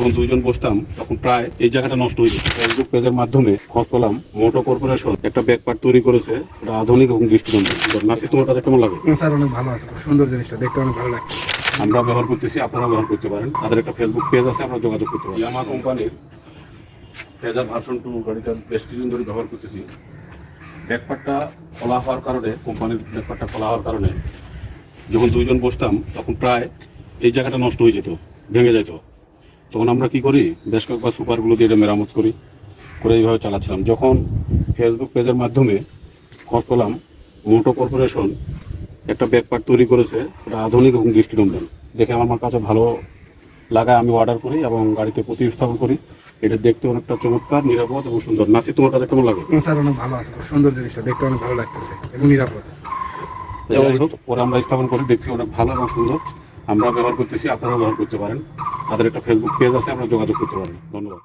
যখন দুইজন বসতাম তখন প্রায় এই জায়গাটা নষ্ট হয়ে যেত। ফেসবুক পেজের মাধ্যমে খোঁজ পেলাম মোটো কর্পোরেশন একটা ব্যাকপার্ট তৈরি করেছে, এটা আধুনিক এবং দৃষ্টিনন্দন। নাসি, তোমার কাছে কেমন লাগে? স্যার অনেক ভালো আছে, খুব সুন্দর জিনিসটা দেখতে অনেক ভালো লাগছে। আমরা ব্যবহার করতেছি, আপনারা ব্যবহার করতে পারেন। তাদের একটা ফেসবুক পেজ আছে, আমরা যোগাযোগ করতে পারি। আমার কোম্পানির ফেজার ভার্সন 2 গাড়িটা বেশ কিছুদিন ধরে ব্যবহার করতেছি। ব্যাকপার্টটা খোলা হওয়ার কারণে, কোম্পানির ব্যাকপার্টটা খোলা হওয়ার কারণে যখন দুইজন বসতাম তখন প্রায় এই জায়গাটা নষ্ট হয়ে যেত, ভেঙে যেত। তখন আমরা কি করি, বেশ কয়েকবার সুপারগুলো দিয়ে এটা মেরামত করে এইভাবে চালাচ্ছিলাম। যখন ফেসবুক পেজের মাধ্যমে খোঁজ পেলাম মোটো কর্পোরেশন একটা ব্যাকপার্ট তৈরি করেছে, এটা আধুনিক এবং দৃষ্টিনন্দন। দেখে আমার কাছে ভালো লাগায় আমি অর্ডার করি এবং গাড়িতে প্রতিস্থাপন করি। এটা দেখতে অনেকটা চমৎকার, নিরাপদ এবং সুন্দর। নাসি, তোমার কাছে কেমন লাগে? স্যার অনেক ভালো আছে, খুব সুন্দর জিনিসটা দেখতে অনেক ভালো লাগতেছে এবং নিরাপদ। যাই হোক, পরে আমরা স্থাপন করে দেখছি অনেক ভালো এবং সুন্দর। আমরা ব্যবহার করতেছি, আপনারাও ব্যবহার করতে পারেন। তাদের একটা ফেসবুক পেজ আছে, আমরা যোগাযোগ করতে পারেন। ধন্যবাদ।